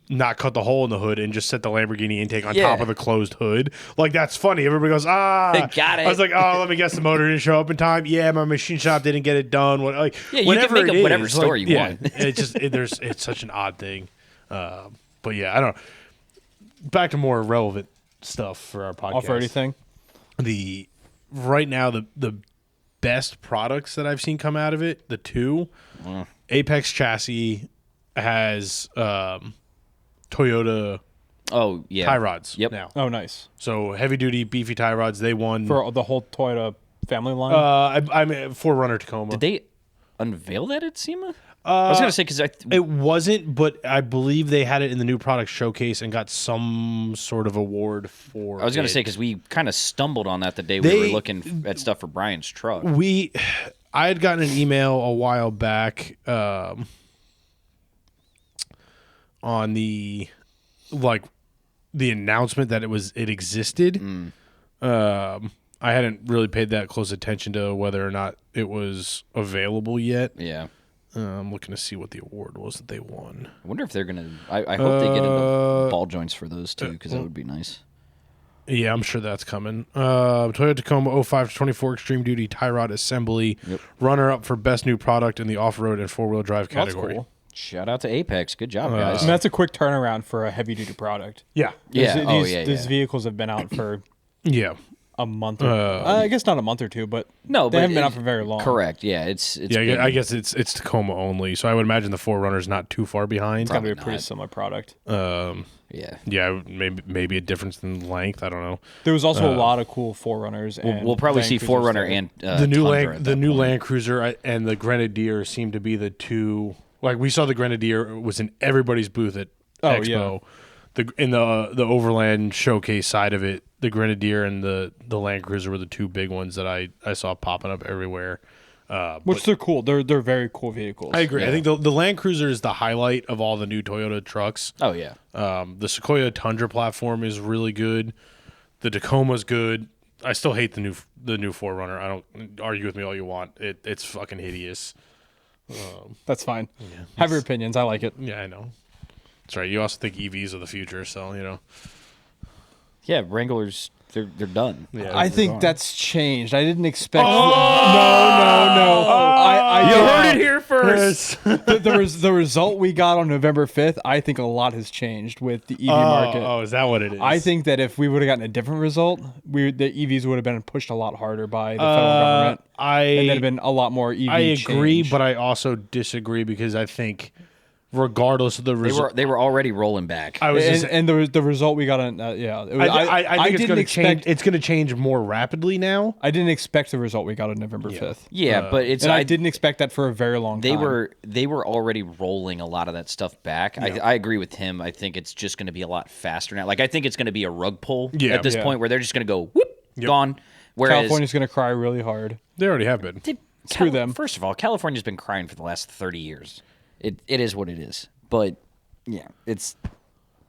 S2: not cut the hole in the hood and just set the Lamborghini intake on
S1: Yeah.
S2: top of the closed hood. Like that's funny. Everybody goes,
S1: They got it.
S2: I was like, oh, let me guess, the motor didn't show up in time. Yeah, my machine shop didn't get it done. What like
S1: Yeah, you can
S2: whatever
S1: make
S2: it
S1: up whatever
S2: is,
S1: story
S2: like,
S1: you
S2: yeah,
S1: want.
S2: it's such an odd thing. But yeah, I don't know. Back to more relevant stuff for our podcast.
S3: Off-roady thing.
S2: Right now the best products that I've seen come out of it, the two Apex chassis has Toyota
S1: oh, yeah.
S2: tie rods
S1: Yep.
S2: now.
S3: Oh, nice.
S2: So heavy duty beefy tie rods. They won
S3: For the whole Toyota family line.
S2: I'm a 4Runner Tacoma.
S1: Did they unveil that at SEMA? I was going to say, because
S2: It wasn't, but I believe they had it in the new product showcase and got some sort of award for
S1: I was going
S2: it.
S1: to say, because we kind of stumbled on that the day we were looking at stuff for Brian's truck.
S2: I had gotten an email a while back on the announcement that it existed. I hadn't really paid that close attention to whether or not it was available yet.
S1: Yeah.
S2: I'm looking to see what the award was that they won.
S1: I wonder if they're going to... I hope they get into ball joints for those, too, because that would be nice.
S2: Yeah, I'm sure that's coming. Toyota Tacoma 05 to 24 Extreme Duty Tie Rod Assembly.
S1: Yep.
S2: Runner up for best new product in the off-road and four-wheel drive
S3: That's
S2: category.
S3: cool.
S1: Shout out to Apex. Good job, guys.
S3: And that's a quick turnaround for a heavy duty product.
S2: Yeah.
S1: Yeah.
S3: These vehicles have been out for
S2: Yeah.
S3: a month. I guess not a month or two, but
S1: No,
S3: they
S1: but
S3: haven't been out for very long.
S1: Correct. Yeah, it's
S2: Yeah, I guess it's Tacoma only, so I would imagine the 4Runner's not too far behind.
S3: It's got to be a
S1: Probably
S3: pretty
S1: not.
S3: similar product.
S1: yeah.
S2: Yeah, maybe a difference in length. I don't know.
S3: There was also a lot of cool 4Runners. And
S1: We'll probably
S3: Land
S1: see
S3: Cruisers
S1: 4Runner
S3: there.
S1: and
S2: The new
S1: Tundra at that point.
S2: Land Cruiser and the Grenadier seem to be the two. Like we saw, the Grenadier was in everybody's booth at Expo. In the Overland showcase side of it, the Grenadier and the Land Cruiser were the two big ones that I saw popping up everywhere.
S3: Which they're cool. They're very cool vehicles.
S2: I agree.
S1: Yeah.
S2: I think the Land Cruiser is the highlight of all the new Toyota trucks.
S1: Oh, yeah.
S2: The Sequoia Tundra platform is really good. The Tacoma's good. I still hate the new 4Runner. I don't argue with me all you want. It's fucking hideous.
S3: That's fine. Have your opinions. I like it.
S2: Yeah, I know. That's right. You also think EVs are the future, so
S1: Yeah, Wranglers, they're done.
S2: Yeah,
S3: I
S2: they're
S3: think
S2: gone.
S3: that's changed. I didn't expect. No. I
S1: You heard it here first.
S3: the result we got on November 5th. I think a lot has changed with the EV market.
S2: Oh, is that what it is?
S3: I think that if we would have gotten a different result, the EVs would have been pushed a lot harder by the federal government. And there'd have been a lot more EV
S2: I agree,
S3: change.
S2: but I also disagree because I think regardless of the result,
S1: They were already rolling back.
S2: I was just,
S3: and the result we got on yeah. It was,
S2: I think it's
S3: didn't
S2: going to change.
S3: expect.
S2: It's going to change more rapidly now.
S3: I didn't expect the result we got on November 5th.
S1: Yeah, but it's
S3: And I didn't expect that for a very long time.
S1: They were already rolling a lot of that stuff back. I agree with him. I think it's just going to be a lot faster now. Like I think it's going to be a rug pull at this point where they're just going to go whoop gone. Whereas
S3: California's going to cry really hard.
S2: They already have been.
S3: Screw them.
S1: First of all, California's been crying for the last 30 years. It is what it is. But yeah, it's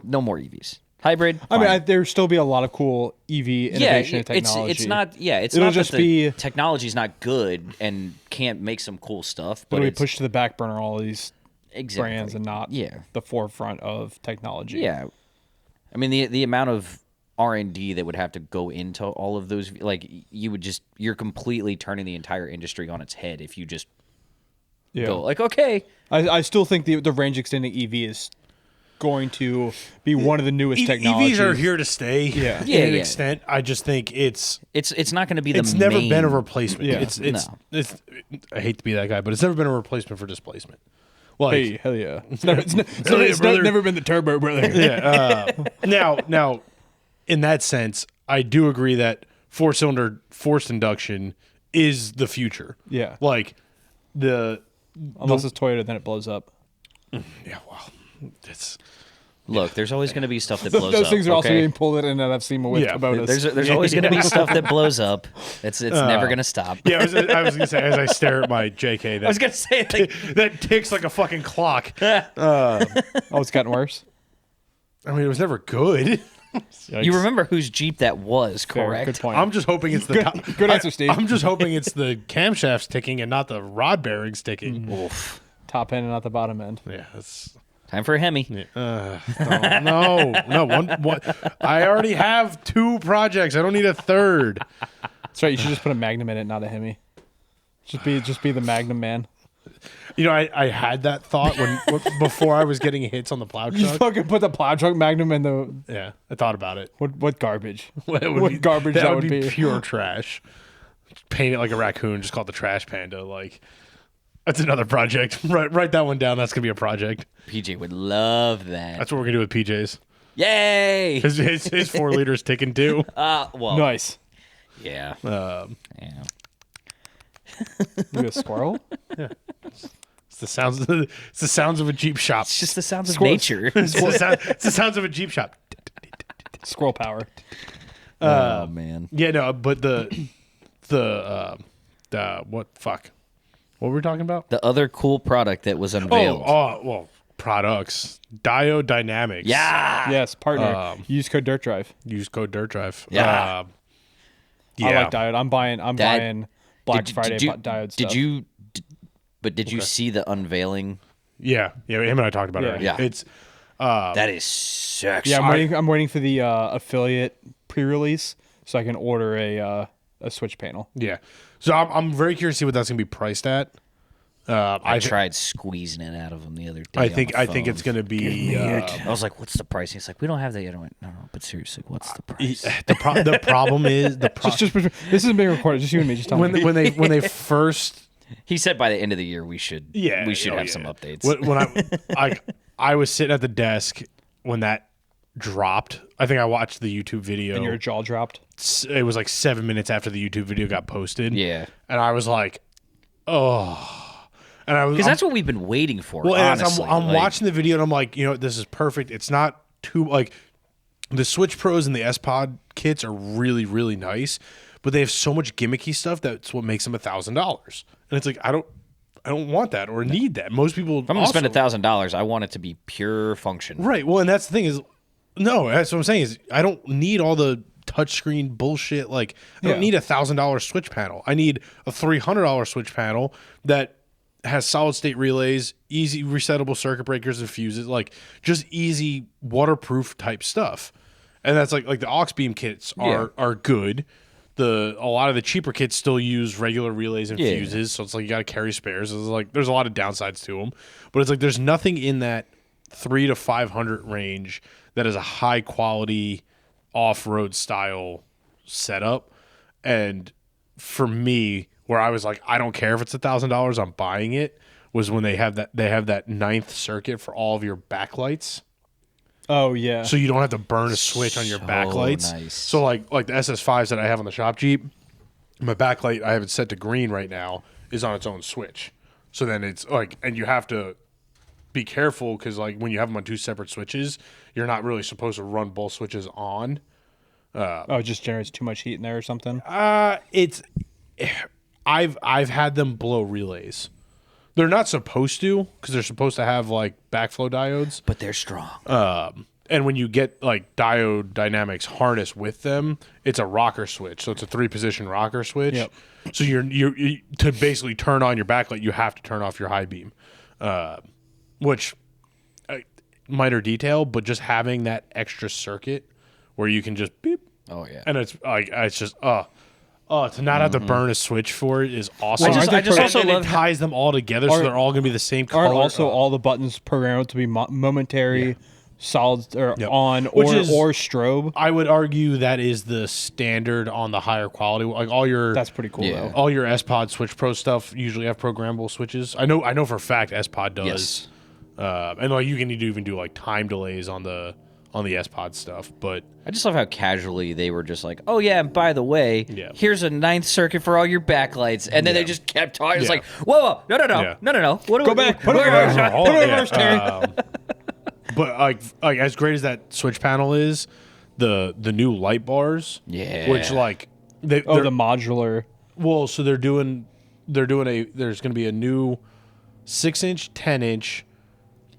S1: no more EVs. Hybrid.
S3: I mean,
S1: fine.
S3: there'll still be a lot of cool EV innovation and technology.
S1: It's not. Yeah, it's
S3: It'll
S1: not
S3: just
S1: that
S3: be-
S1: the technology's not good and can't make some cool stuff. But
S3: It'll be
S1: it's
S3: pushed to the back burner, all these
S1: exactly.
S3: brands, and not the forefront of technology.
S1: Yeah, I mean the amount of R&D that would have to go into all of those, like you're completely turning the entire industry on its head if you just go like, okay.
S3: I still think the range extending EV is going to be one of the newest technologies.
S2: EVs are here to stay.
S3: Yeah.
S2: to
S1: Yeah,
S2: an
S1: yeah.
S2: extent. I just think it's
S1: not going to be the
S2: never
S1: main-
S2: been a replacement.
S3: Yeah.
S2: It's I hate to be that guy, but it's never been a replacement for displacement. Like,
S3: Hey, hell yeah! It's never
S2: brother.
S3: never been the turbo, brother.
S2: yeah. Now, in that sense, I do agree that four-cylinder forced induction is the future.
S3: Yeah.
S2: Like
S3: Unless it's Toyota, then it blows up.
S2: yeah. Well, it's
S1: Look, there's always going to be stuff that blows
S3: Those
S1: up.
S3: things are also
S1: okay?
S3: being pulled in at SEMA with
S2: Yeah.
S3: Kubota.
S1: There's always going to be stuff that blows up. It's never going to stop.
S2: yeah. I was gonna say as I stare at my JK, that
S1: I was going to say, like,
S2: that ticks like a fucking clock.
S3: Oh, it's gotten worse.
S2: I mean, it was never good.
S1: you remember whose Jeep that was,
S3: Fair,
S1: correct?
S3: Good point.
S2: I'm just hoping it's the
S3: good answer, Steve.
S2: I'm just hoping it's the camshafts ticking and not the rod bearings ticking.
S1: Oof.
S3: Top end and not the bottom end.
S2: Yeah, that's.
S1: Time for a Hemi.
S2: No. One. I already have 2 projects. I don't need a third.
S3: That's right. You should just put a Magnum in it, not a Hemi. Just be the Magnum man.
S2: You know, I had that thought when before I was getting hits on the plow
S3: You
S2: truck.
S3: fucking put the plow truck Magnum in the
S2: Yeah, I thought about it.
S3: what garbage?
S2: It would
S3: What garbage that would be.
S2: Pure trash. Paint it like a raccoon. Just call it the Trash Panda. Like that's another project. Write that one down. That's gonna be a project.
S1: PJ would love that.
S2: That's what we're gonna do with PJs.
S1: Yay!
S2: His 4 liters ticking too.
S1: Well,
S3: Nice.
S1: yeah. Yeah.
S3: You a squirrel?
S2: It's the sounds of a Jeep shop.
S1: It's just the sounds of
S3: Squirrel-
S1: nature.
S2: It's the sounds of a Jeep shop.
S3: Squirrel power.
S1: Oh, man.
S2: Yeah, no, but the what fuck? What were we talking about?
S1: The other cool product that was unveiled.
S2: Well, products. Diode Dynamics.
S1: Yeah.
S3: Yes, partner. Use code Dirt Drive.
S2: Use code Dirt Drive.
S1: Yeah.
S3: I like Diode. I'm buying Black Friday Diode stuff.
S1: Did you see the unveiling?
S2: Yeah. Him and I talked about it already.
S1: Yeah.
S2: It's
S1: That is sexy.
S3: Yeah, I'm waiting for the affiliate pre-release so I can order a switch panel.
S2: yeah. So I'm very curious to see what that's gonna be priced at.
S1: I tried squeezing it out of him the other day.
S2: I think it's gonna be.
S1: I was like, "What's the price?" He's like, "We don't have that yet." I went, "No, but seriously, what's the price?"
S2: The problem is
S3: Just this isn't being recorded. Just you and me. Just tell me.
S2: when they first.
S1: He said by the end of the year we should have some updates.
S2: When I was sitting at the desk when that dropped. I think I watched the YouTube video.
S3: And your jaw dropped.
S2: It was like 7 minutes after the YouTube video got posted.
S1: Yeah.
S2: And I was like, oh. And I was
S1: Because that's what we've been waiting for.
S2: well, and
S1: honestly.
S2: I'm watching the video and I'm like, you know, this is perfect. It's not too like the Switch Pros and the S Pod kits are really, really nice, but they have so much gimmicky stuff that's what makes them $1,000. And it's like I don't want that or need that. Most people.
S1: If I'm going to spend $1,000, I want it to be pure function.
S2: Right. Well, and that's the thing is, no, that's what I'm saying is I don't need all the touchscreen bullshit. Like I don't need $1,000 switch panel. I need a $300 switch panel that has solid state relays, easy resettable circuit breakers and fuses, like just easy waterproof type stuff. And that's like the aux beam kits are good. A lot of the cheaper kits still use regular relays and fuses, so it's like you got to carry spares. It's like there's a lot of downsides to them, but it's like there's nothing in that 300 to 500 range that is a high quality off-road style setup. And for me, where I was like, I don't care if it's $1,000, I'm buying it, was when they have that ninth circuit for all of your backlights.
S3: Oh yeah.
S2: So you don't have to burn a switch on your backlights.
S1: Nice.
S2: So like the SS5s that I have on the shop Jeep, my backlight I have it set to green right now is on its own switch. So then it's like, and you have to be careful because like when you have them on two separate switches, you're not really supposed to run both switches on.
S3: It just generates too much heat in there or something.
S2: I've had them blow relays. They're not supposed to because they're supposed to have like backflow diodes.
S1: But they're strong.
S2: And when you get like diode dynamics harness with them, it's a rocker switch. So it's a 3-position rocker switch.
S3: Yep.
S2: So you to basically turn on your backlight, you have to turn off your high beam, which minor detail, but just having that extra circuit where you can just beep.
S1: Oh yeah.
S2: And it's like it's just to not have to burn a switch for it is awesome.
S1: I just also
S2: and
S1: love
S2: it ties them all together, so they're all going to be the same color.
S3: Aren't also all the buttons programmed to be momentary, solid or on or strobe?
S2: I would argue that is the standard on the higher quality. Like all your
S3: That's pretty cool though.
S2: all your S-Pod Switch Pro stuff usually have programmable switches. I know for a fact S-Pod does.
S1: Yes.
S2: And like you can even do like time delays on the S-Pod stuff, but
S1: I just love how casually they were just like, oh yeah, and by the way, here's a ninth circuit for all your backlights, and then they just kept talking. It's like, whoa, no, no.
S3: Go back. Put it reverse, Terry.
S2: But like as great as that switch panel is, the new light bars, which like the
S3: modular.
S2: Well, so there's going to be a new 6-inch, 10-inch,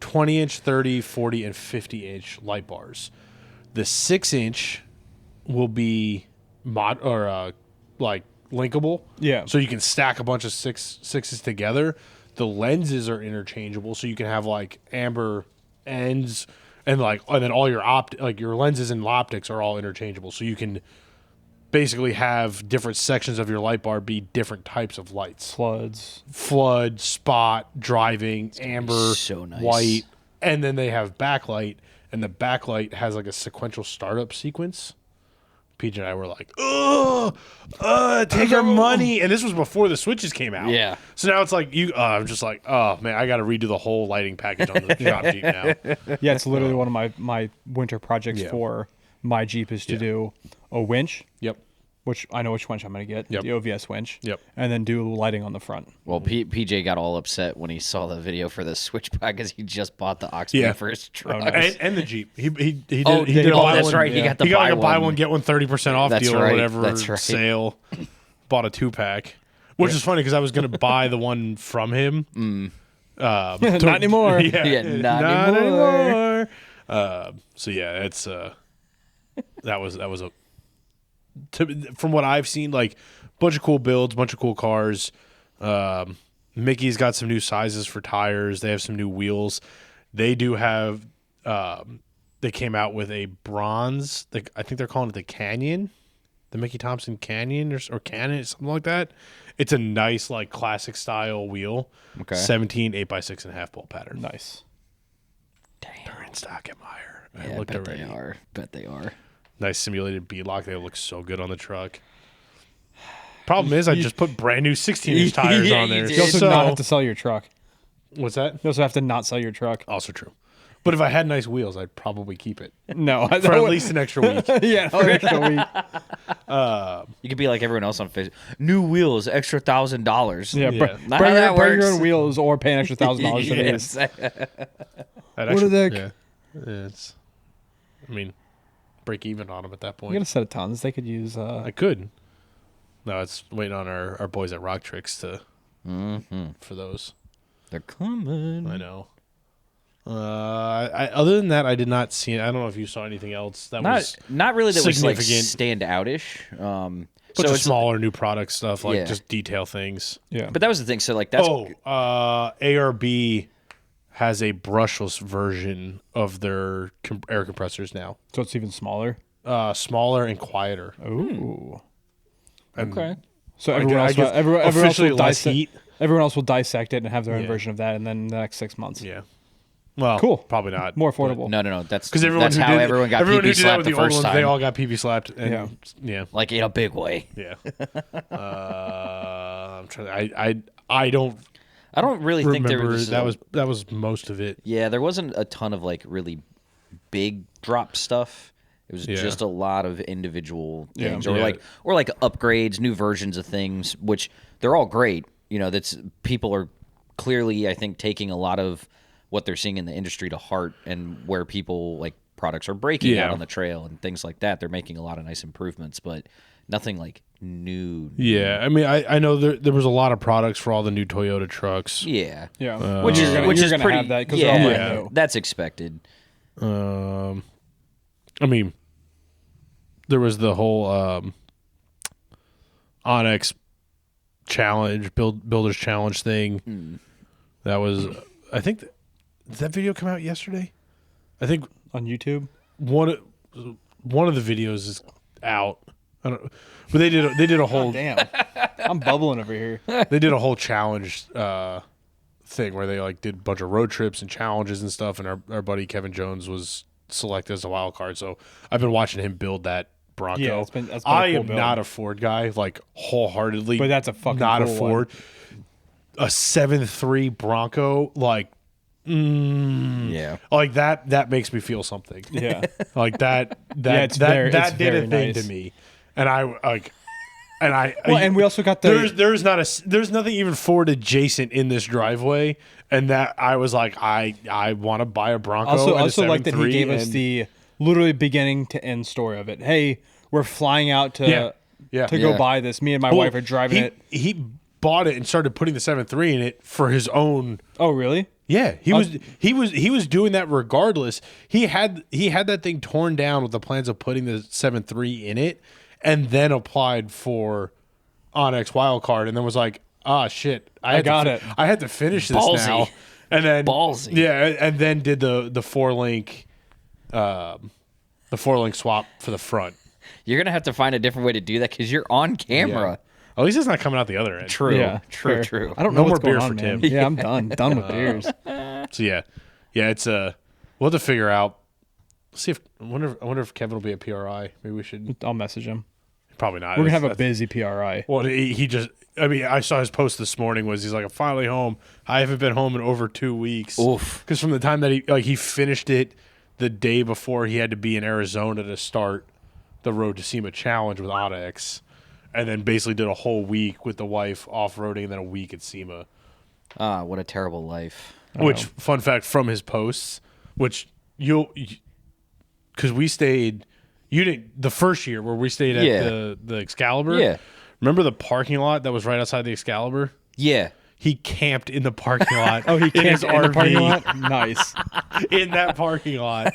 S2: 20-inch, 30, 40, and 50-inch light bars. The 6-inch will be like linkable.
S3: Yeah.
S2: So you can stack a bunch of sixes together. The lenses are interchangeable, so you can have like amber ends and then all your your lenses and optics are all interchangeable. So you can basically have different sections of your light bar be different types of lights. Flood, spot, driving, amber,
S1: so nice.
S2: white, and then they have backlight, and the backlight has like a sequential startup sequence. PJ and I were like, take our money. And this was before the switches came out.
S1: Yeah.
S2: So now it's like, I'm just like, oh, man, I got to redo the whole lighting package on the shop Jeep now.
S3: Yeah, it's literally one of my winter projects for my Jeep is to do a winch.
S2: Yep.
S3: Which I know which winch I'm going to get, the OVS winch.
S2: Yep.
S3: And then do lighting on the front.
S1: Well, PJ got all upset when he saw the video for the Switchback because he just bought the aux beam for his truck.
S2: And the Jeep. He did
S1: that's right. He got the
S2: like a buy one get one 30% off deal or whatever.
S1: That's right.
S2: Sale. Bought a 2-pack, which is funny because I was going to buy the one from him.
S3: Not anymore.
S1: Not anymore.
S2: So yeah, it's that was a. From what I've seen, like bunch of cool builds, bunch of cool cars. Mickey's got some new sizes for tires. They have some new wheels. They do have. They came out with a bronze. I think they're calling it the Canyon, the Mickey Thompson Canyon or Cannon, something like that. It's a nice like classic style wheel.
S1: Okay.
S2: 17 8x6.5 bolt pattern.
S3: Nice.
S1: Damn.
S2: They're in stock at Meyer.
S1: Yeah, I bet they are. Bet they are.
S2: Nice simulated beadlock. They look so good on the truck. Problem is, I just put brand new 16-inch tires on there.
S3: You also not have to sell your truck.
S2: What's that?
S3: You also have to not sell your truck.
S2: Also true. But if I had nice wheels, I'd probably keep it
S3: No,
S2: for at least an extra week.
S3: yeah, for an extra week.
S1: You could be like everyone else on Facebook. New wheels, extra $1,000.
S3: Yeah,
S1: Not how that
S3: bring your
S1: works.
S3: own wheels or pay an extra $1,000 for these.
S2: What
S3: are they?
S2: Yeah, it's. I mean, break even on them at that
S3: You
S2: point.
S3: got a set of tons. They could use.
S2: I could. No, it's waiting on our boys at Rocktrix for those.
S1: They're coming.
S2: I know. Other than that, I did not see. I don't know if you saw anything else that was
S1: not really that was like
S2: significant.
S1: stand outish.
S2: But so smaller new product stuff, like just detail things.
S3: Yeah,
S1: but that was the thing. So like that's
S2: ARB has a brushless version of their air compressors now.
S3: so it's even smaller.
S2: smaller and quieter.
S3: Ooh.
S2: And
S1: Okay.
S3: So
S2: I
S3: everyone else,
S2: guess
S3: everyone else
S2: officially
S3: will
S2: less
S3: dissect.
S2: heat.
S3: Everyone else will dissect it and have their own
S2: Yeah.
S3: version of that, and then the next 6 months.
S2: Yeah. Well,
S3: Cool.
S2: Probably not.
S3: More affordable.
S1: No. That's
S2: Because everyone
S1: that's
S2: who
S1: how
S2: did,
S1: everyone got
S2: everyone who
S1: PP
S2: did that
S1: slapped
S2: with
S1: the
S2: the old
S1: first
S2: ones, they
S1: time.
S2: all got PP slapped. And yeah.
S1: Like in a big way.
S2: Yeah. I'm trying. I don't
S1: I don't really think there
S2: remember
S1: was
S2: that was most of it.
S1: Yeah, there wasn't a ton of like really big drop stuff. It was just a lot of individual things, or like upgrades, new versions of things, which they're all great. You know, that's people are clearly, I think, taking a lot of what they're seeing in the industry to heart, and where people like products are breaking out on the trail and things like that. They're making a lot of nice improvements, but nothing like new.
S2: Yeah, I mean, I know there was a lot of products for all the new Toyota trucks.
S1: Yeah,
S3: Which is
S1: pretty
S3: gonna have that because they're all brand new.
S1: That's expected.
S2: I mean, there was the whole Onyx challenge, builders challenge thing. That was, I think, did that video come out yesterday? I think
S3: On YouTube.
S2: one of the videos is out. I don't, but they did a whole
S3: Damn, I'm bubbling over here.
S2: they did a whole challenge thing where they like did a bunch of road trips and challenges and stuff, and our buddy Kevin Jones was selected as a wild card. So I've been watching him build that Bronco.
S3: Yeah, that's been
S2: I
S3: a cool
S2: am
S3: build.
S2: not a Ford guy, like wholeheartedly,
S3: But that's a fucking
S2: not
S3: cool
S2: a Ford. A 7.3 Bronco, like
S1: Yeah.
S2: like that makes me feel something.
S3: Yeah.
S2: Like that
S3: it's very
S2: did a
S3: very
S2: thing
S3: nice.
S2: to me, and I like.
S3: Well, and we also got the.
S2: there's nothing even Ford adjacent in this driveway, and that I was like I want to buy a Bronco.
S3: Also
S2: and a
S3: like that he
S2: 7.3,
S3: gave us
S2: and-
S3: the literally beginning to end story of it. Hey, we're flying out to
S2: Yeah.
S3: go buy this. Me and my
S2: Well,
S3: wife are driving it.
S2: He bought it and started putting the 7.3 in it for his own.
S3: Oh, really?
S2: Yeah, he was doing that regardless. He had that thing torn down with the plans of putting the 7.3 in it, and then applied for Onyx wildcard, and then was like, shit, I had to finish this
S1: Ballsy.
S2: now, and then
S1: Ballsy.
S2: yeah, and then did the 4-link swap for the front.
S1: You're gonna have to find a different way to do that because you're on camera.
S2: At least it's not coming out the other end.
S1: True.
S3: Yeah,
S1: True.
S3: fair. I don't
S2: No
S3: know
S2: more
S3: what's going
S2: beer
S3: on,
S2: for
S3: man.
S2: Tim.
S3: Yeah, I'm done with beers.
S2: So yeah, it's we'll have to figure out. See if I wonder if Kevin will be at PRI. Maybe we should.
S3: I'll message him.
S2: Probably not.
S3: We're gonna have a
S2: That's-
S3: busy PRI.
S2: Well, he just. I mean, I saw his post this morning. He's like, I'm finally home. I haven't been home in over 2 weeks.
S1: Oof.
S2: Because from the time that he finished it the day before he had to be in Arizona to start the Road to SEMA challenge with Onyx, and then basically did a whole week with the wife off-roading and then a week at SEMA.
S1: Ah, what a terrible life.
S2: Which, fun fact from his posts, which because we stayed, you didn't, the first year where we stayed at the Excalibur.
S1: Yeah.
S2: Remember the parking lot that was right outside the Excalibur?
S1: Yeah.
S2: He camped in the parking lot.
S3: Oh, he
S2: in his
S3: camped in the
S2: RV
S3: parking lot. Nice.
S2: in that parking lot.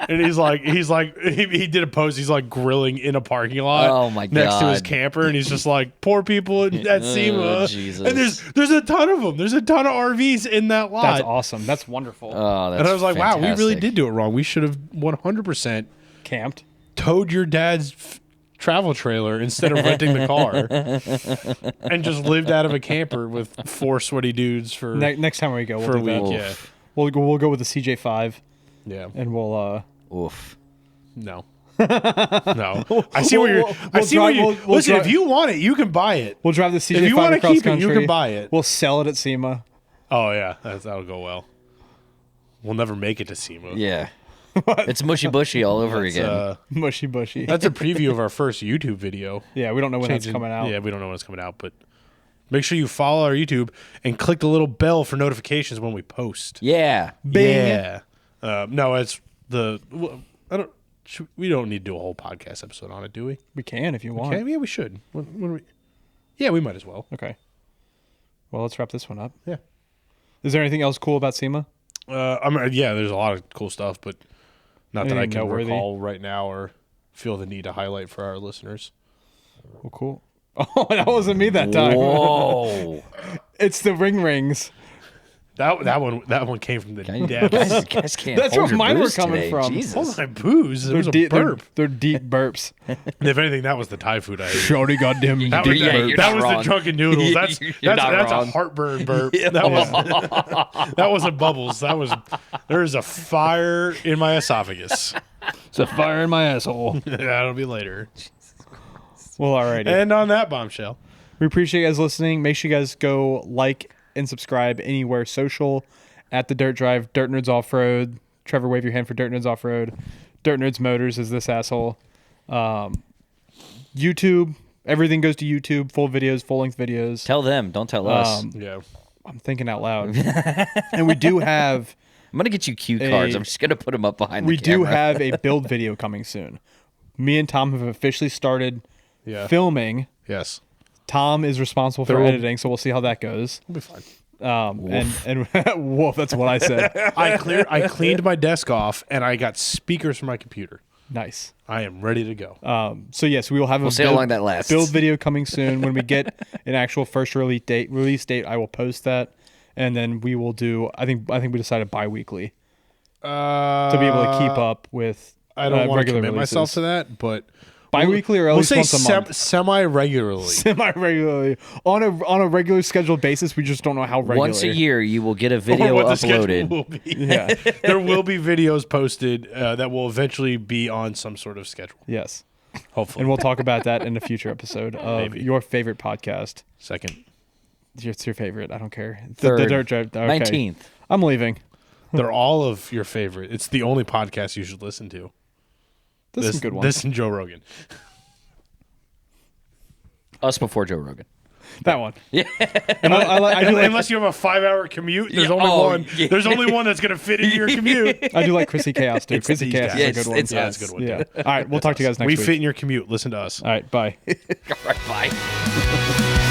S2: And he did a post. He's like grilling in a parking lot.
S1: Oh, my
S2: next to his
S1: God.
S2: camper, and he's just like poor people at SEMA.
S1: Jesus.
S2: And there's a ton of them. There's a ton of RVs in that lot.
S3: That's awesome. That's wonderful.
S1: Oh, that's
S2: And I was like, wow, we really
S1: fantastic.
S2: did do it wrong. We should have 100%
S3: Camped.
S2: towed your dad's travel trailer instead of renting the car and just lived out of a camper with 4 sweaty dudes for
S3: Next time we go, we'll
S2: for a
S3: do that.
S2: week.
S1: Oof.
S3: We'll go with the CJ5,
S2: Yeah.
S3: and we'll
S1: Oof.
S2: No. No. I see what you're I see what you listen, if you want it, you can buy it.
S3: we'll drive the CJ5
S2: If you want to
S3: across
S2: keep
S3: country.
S2: it, you can buy it.
S3: We'll sell it at SEMA.
S2: Oh yeah, that'll go well. We'll never make it to SEMA.
S1: Yeah. It's mushy bushy all over again.
S3: Mushy bushy.
S2: That's a preview of our first YouTube video.
S3: Yeah, we don't know when that's coming out.
S2: Yeah, we don't know when it's coming out, but make sure you follow our YouTube and click the little bell for notifications when we post.
S1: Yeah.
S2: Yeah. No, it's we don't need to do a whole podcast episode on it, do we?
S3: We can if you want.
S2: Okay, yeah, we should. Yeah, we might as well.
S3: Okay. Well, let's wrap this one up.
S2: Yeah.
S3: Is there anything else cool about SEMA?
S2: Yeah, there's a lot of cool stuff, but not that I
S3: Anything
S2: can
S3: noteworthy?
S2: recall right now or feel the need to highlight for our listeners.
S3: Well, cool. Oh, that wasn't me that time.
S1: Whoa.
S3: It's the ring rings.
S2: That one came from the depths.
S1: Guys can't
S3: That's
S1: hold
S3: where
S1: your
S3: mine were
S1: booze
S3: coming
S1: today.
S3: from.
S1: Jesus.
S2: Hold my booze. It was a burp.
S3: They're deep burps.
S2: And if anything, that was the Thai food I ate.
S3: Shorty goddamn
S2: That was,
S1: Yeah, you're
S2: that
S1: not
S2: was
S1: wrong.
S2: the drunken noodles. That's
S1: You're not
S2: that's a
S1: wrong.
S2: heartburn burp. That wasn't bubbles. There's a fire in my esophagus.
S3: It's a fire in my asshole.
S2: That'll be later.
S3: Well, alrighty.
S2: And on that bombshell,
S3: We appreciate you guys listening. Make sure you guys go like and subscribe anywhere social at the Dirt Drive, Dirt Nerds Offroad. Trevor, wave your hand for Dirt Nerds Offroad. DirtNerds Motors is this asshole. YouTube, everything goes to YouTube. Full videos, full length videos.
S1: Tell them. Don't tell us.
S2: yeah.
S3: I'm thinking out loud. And we do have
S1: I'm going to get you cue cards. I'm just going to put them up behind
S3: we
S1: the camera.
S3: do have a build video coming soon. Me and Tom have officially started
S2: Yeah.
S3: filming.
S2: Yes.
S3: Tom is responsible for
S2: There will-
S3: editing, so we'll see how that goes.
S2: We'll be fine.
S3: And wolf, that's what I said.
S2: I cleaned my desk off and I got speakers for my computer.
S3: Nice.
S2: I am ready to go.
S3: So yes, we will have a
S1: see how long that lasts.
S3: build video coming soon. When we get an actual first release date, I will post that, and then we will do. I think we decided bi-weekly to be able to keep up with.
S2: I don't want to
S3: regular
S2: commit
S3: releases.
S2: myself to that, but
S3: Bi-weekly or at
S2: we'll
S3: least
S2: say
S3: once a month.
S2: semi-regularly.
S3: Semi-regularly on a regular scheduled basis. We just don't know how regular.
S1: Once a year, you will get a video
S2: Or what the schedule
S1: uploaded.
S2: will be.
S3: Yeah.
S2: There will be videos posted that will eventually be on some sort of schedule.
S3: Yes.
S2: Hopefully.
S3: And we'll talk about that in a future episode of
S2: Maybe.
S3: your favorite podcast.
S2: Second.
S3: It's your favorite. I don't care. The
S1: Third.
S3: Dirt Drive. Okay.
S1: 19th.
S3: I'm leaving.
S2: They're all of your favorite. It's the only podcast you should listen to.
S3: There's some good ones.
S2: This and Joe Rogan.
S1: Us before Joe Rogan.
S3: That one.
S1: Yeah.
S3: And I do like
S2: Unless you have a 5-hour commute, there's
S1: Yeah,
S2: only
S1: oh,
S2: one.
S1: yeah.
S2: There's only one that's going to fit into your commute.
S3: I do like Chrissy Chaos too.
S2: It's
S3: Chrissy
S2: these
S3: Chaos
S2: guys.
S3: is a
S1: Yeah,
S3: good one.
S1: it's
S2: Yeah,
S1: us.
S2: that's a good one.
S3: Yeah.
S2: Dude.
S3: All right. We'll talk to you guys next
S2: We
S3: week.
S2: fit in your commute. Listen to us.
S3: All right. Bye.
S1: All right, bye.